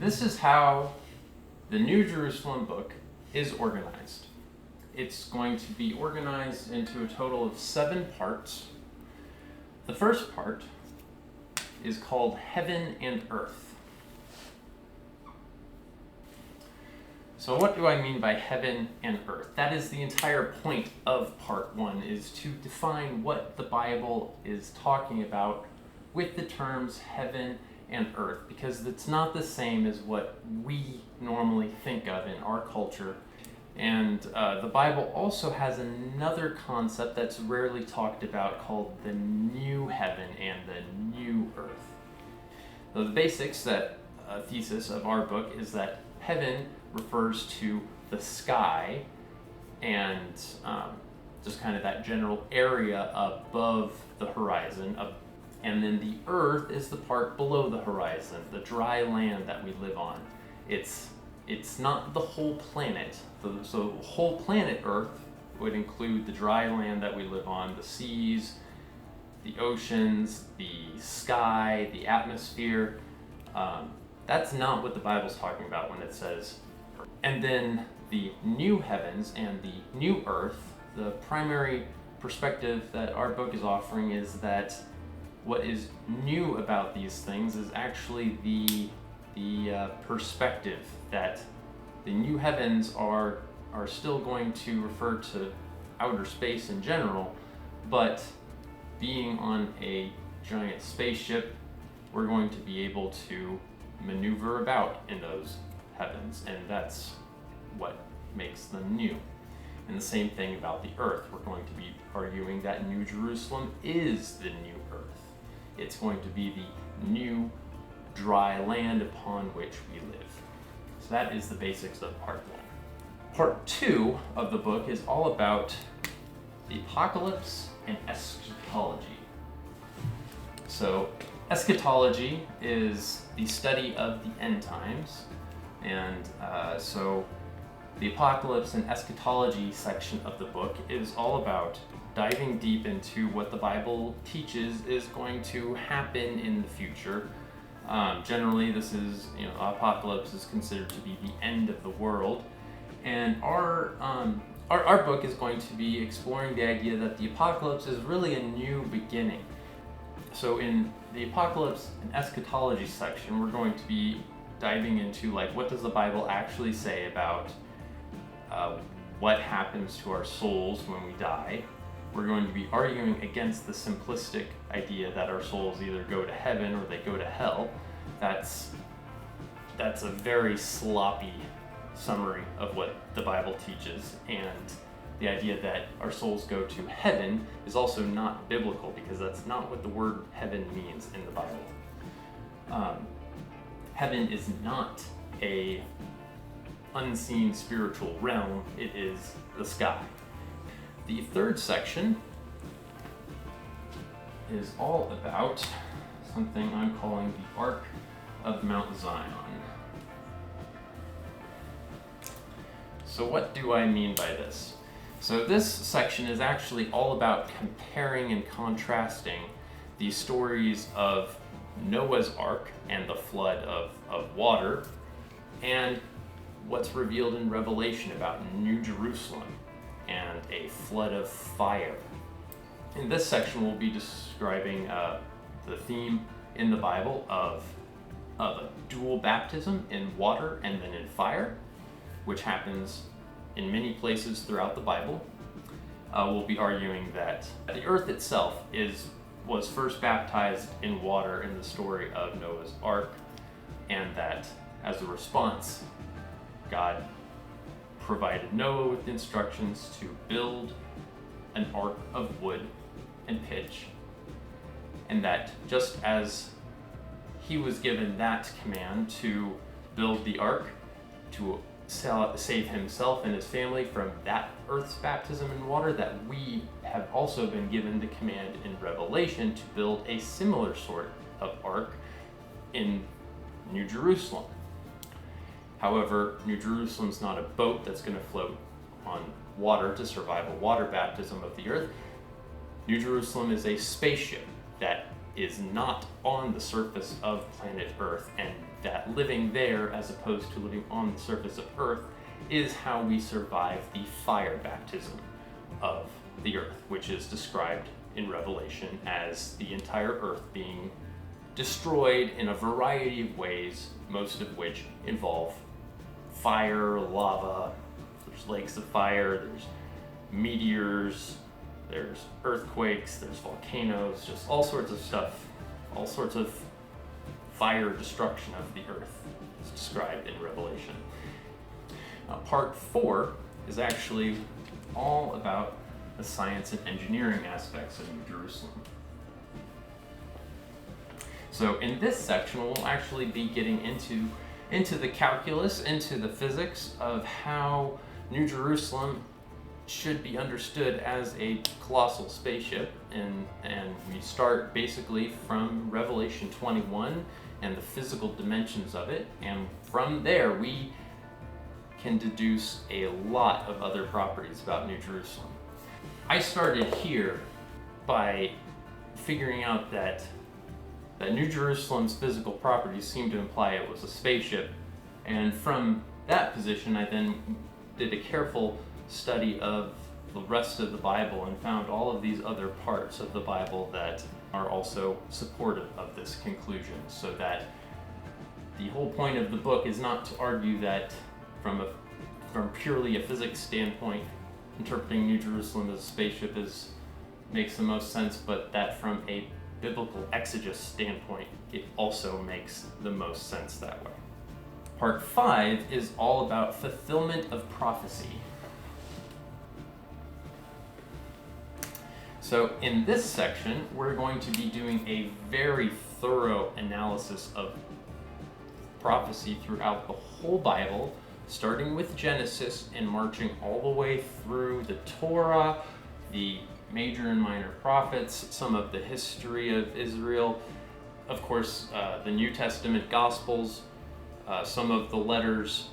this is how the New Jerusalem book is organized. It's going to be organized into a total of 7 parts. The first part is called Heaven and Earth. So what do I mean by heaven and earth? That is the entire point of part 1, is to define what the Bible is talking about with the terms heaven and earth, because it's not the same as what we normally think of in our culture. And the Bible also has another concept that's rarely talked about called the new heaven and the new earth. So the basics, thesis of our book is that heaven refers to the sky and just kind of that general area above the horizon, and then the earth is the part below the horizon, the dry land that we live on. It's not the whole planet. So whole planet Earth would include the dry land that we live on, the seas, the oceans, the sky, the atmosphere. That's not what the Bible's talking about when it says. And then the new heavens and the new earth, the primary perspective that our book is offering is that what is new about these things is actually the perspective that the new heavens are still going to refer to outer space in general, but being on a giant spaceship, we're going to be able to maneuver about in those heavens, and that's what makes them new. And the same thing about the earth. We're going to be arguing that New Jerusalem is the new earth. It's going to be the new dry land upon which we live. So that is the basics of part 1. Part 2 of the book is all about the apocalypse and eschatology. So eschatology is the study of the end times, and so the apocalypse and eschatology section of the book is all about diving deep into what the Bible teaches is going to happen in the future. Generally, this is, apocalypse is considered to be the end of the world, and our book is going to be exploring the idea that the apocalypse is really a new beginning. So in the apocalypse and eschatology section, we're going to be diving into what does the Bible actually say about what happens to our souls when we die. We're going to be arguing against the simplistic idea that our souls either go to heaven or they go to hell. That's a very sloppy summary of what the Bible teaches, and the idea that our souls go to heaven is also not biblical, because that's not what the word heaven means in the Bible. Heaven is not a unseen spiritual realm, it is the sky. The third section is all about something I'm calling the Ark of Mount Zion. So what do I mean by this? So this section is actually all about comparing and contrasting the stories of Noah's Ark and the flood of water, and what's revealed in Revelation about New Jerusalem and a flood of fire. In this section, we'll be describing the theme in the Bible of a dual baptism in water and then in fire, which happens in many places throughout the Bible. We'll be arguing that the earth itself was first baptized in water in the story of Noah's Ark, and that as a response, God provided Noah with instructions to build an ark of wood and pitch, and that just as he was given that command to build the ark to save himself and his family from that earth's baptism in water, that we have also been given the command in Revelation to build a similar sort of ark in New Jerusalem. However, New Jerusalem's not a boat that's going to float on water to survive a water baptism of the earth. New Jerusalem is a spaceship that is not on the surface of planet Earth, and that living there as opposed to living on the surface of Earth is how we survive the fire baptism of the Earth, which is described in Revelation as the entire Earth being destroyed in a variety of ways, most of which involve fire, lava, there's lakes of fire, there's meteors, there's earthquakes, there's volcanoes, just all sorts of stuff, all sorts of fire destruction of the earth is described in Revelation. Part 4 is actually all about the science and engineering aspects of New Jerusalem. So in this section, we'll actually be getting into the calculus, into the physics of how New Jerusalem should be understood as a colossal spaceship, and we start basically from Revelation 21 and the physical dimensions of it, and from there we can deduce a lot of other properties about New Jerusalem. I started here by figuring out that New Jerusalem's physical properties seem to imply it was a spaceship, and from that position I then did a careful study of the rest of the Bible and found all of these other parts of the Bible that are also supportive of this conclusion, so that the whole point of the book is not to argue that from purely a physics standpoint interpreting New Jerusalem as a spaceship makes the most sense, but that from a biblical exegesis standpoint it also makes the most sense that way. Part 5 is all about fulfillment of prophecy. So in this section, we're going to be doing a very thorough analysis of prophecy throughout the whole Bible, starting with Genesis and marching all the way through the Torah, the major and minor prophets, some of the history of Israel, of course, the New Testament Gospels, some of the letters,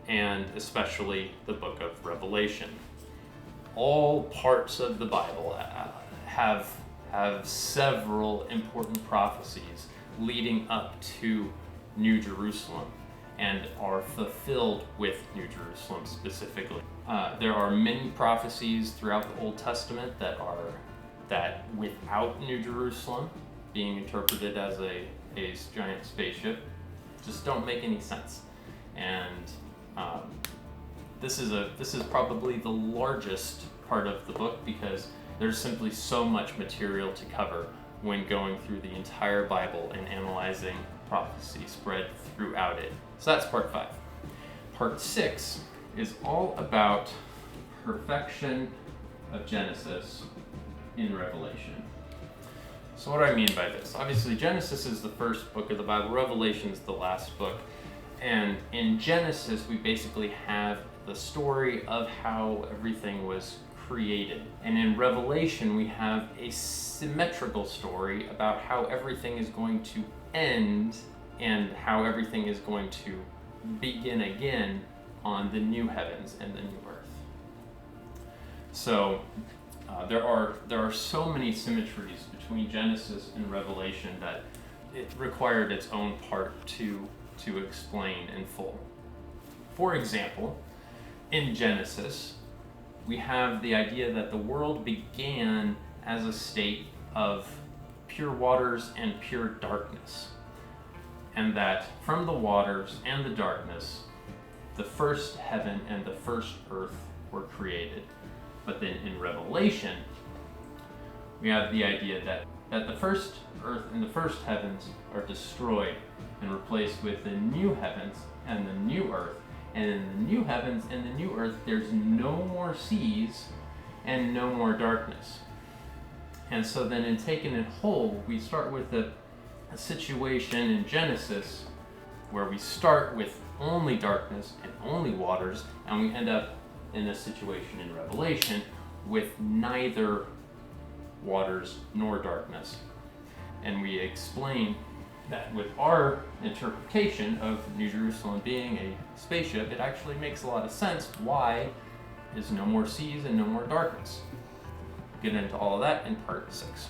and especially the book of Revelation. All parts of the Bible have several important prophecies leading up to New Jerusalem and are fulfilled with New Jerusalem specifically. There are many prophecies throughout the Old Testament that without New Jerusalem being interpreted as a giant spaceship just don't make any sense. And this is probably the largest part of the book because there's simply so much material to cover when going through the entire Bible and analyzing prophecy spread throughout it. So that's part 5. Part 6 is all about perfection of Genesis in Revelation. So what do I mean by this? Obviously, Genesis is the first book of the Bible. Revelation is the last book. And in Genesis, we basically have the story of how everything was created. And in Revelation, we have a symmetrical story about how everything is going to end and how everything is going to begin again on the new heavens and the new earth. So there are so many symmetries between Genesis and Revelation that it required its own part to explain in full. For example, in Genesis, we have the idea that the world began as a state of pure waters and pure darkness, and that from the waters and the darkness, the first heaven and the first earth were created. But then in Revelation, we have the idea that the first earth and the first heavens are destroyed and replaced with the new heavens and the new earth. And in the new heavens and the new earth, there's no more seas and no more darkness. And so then in taking it whole, we start with a situation in Genesis where we start with only darkness and only waters, and we end up in a situation in Revelation with neither waters nor darkness. And we explain that with our interpretation of New Jerusalem being a spaceship, it actually makes a lot of sense why there's no more seas and no more darkness. We'll get into all of that in part 6.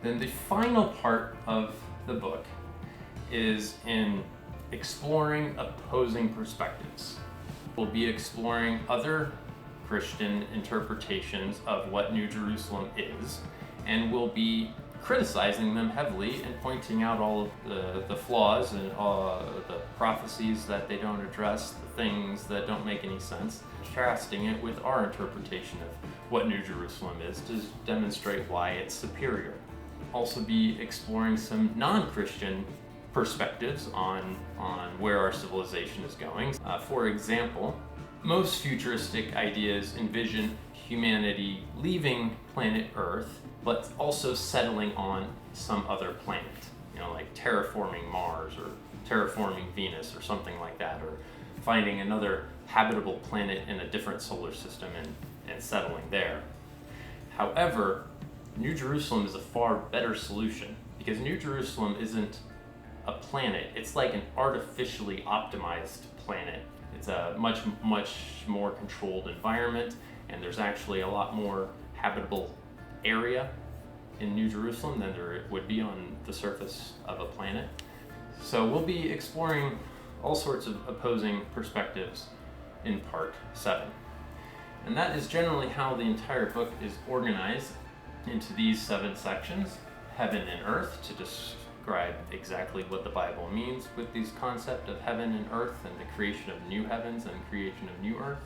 Then the final part of the book is in exploring opposing perspectives. We'll be exploring other Christian interpretations of what New Jerusalem is, and we'll be criticizing them heavily and pointing out all of the flaws and the prophecies that they don't address, the things that don't make any sense, contrasting it with our interpretation of what New Jerusalem is to demonstrate why it's superior. Also be exploring some non-Christian perspectives on where our civilization is going. For example, most futuristic ideas envision humanity leaving planet Earth, but also settling on some other planet, like terraforming Mars or terraforming Venus or something like that, or finding another habitable planet in a different solar system and settling there. However, New Jerusalem is a far better solution because New Jerusalem isn't a planet. It's like an artificially optimized planet. It's a much more controlled environment, and there's actually a lot more habitable area in New Jerusalem than there would be on the surface of a planet. So we'll be exploring all sorts of opposing perspectives in part 7. And that is generally how the entire book is organized into these 7 sections: heaven and earth, to describe exactly what the Bible means with these concept of heaven and earth and the creation of new heavens and creation of new earth.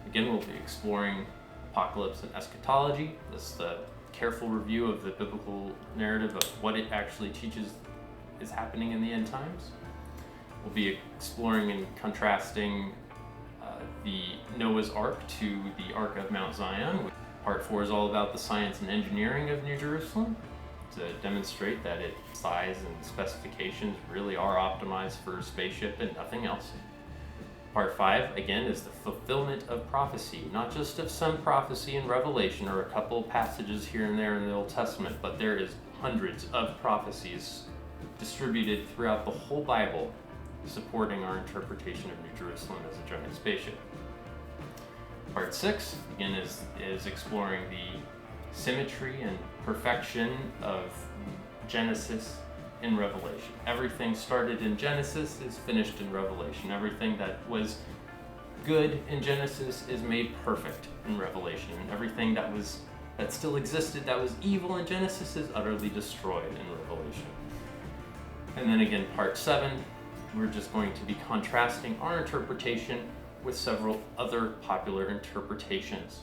Again, we'll be exploring apocalypse and eschatology. This is the careful review of the biblical narrative of what it actually teaches is happening in the end times. We'll be exploring and contrasting the Noah's Ark to the Ark of Mount Zion. Part 4 is all about the science and engineering of New Jerusalem to demonstrate that its size and specifications really are optimized for a spaceship and nothing else. Part 5, again, is the fulfillment of prophecy, not just of some prophecy in Revelation or a couple passages here and there in the Old Testament, but there is hundreds of prophecies distributed throughout the whole Bible supporting our interpretation of New Jerusalem as a giant spaceship. Part 6, again, is exploring the symmetry and perfection of Genesis in Revelation. Everything started in Genesis is finished in Revelation. Everything that was good in Genesis is made perfect in Revelation. And everything that still existed that was evil in Genesis is utterly destroyed in Revelation. And then again, part 7, we're just going to be contrasting our interpretation with several other popular interpretations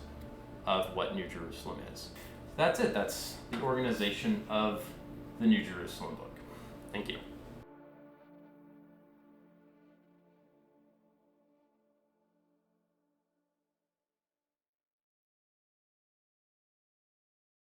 of what New Jerusalem is. That's it. That's the organization of the New Jerusalem book. Thank you.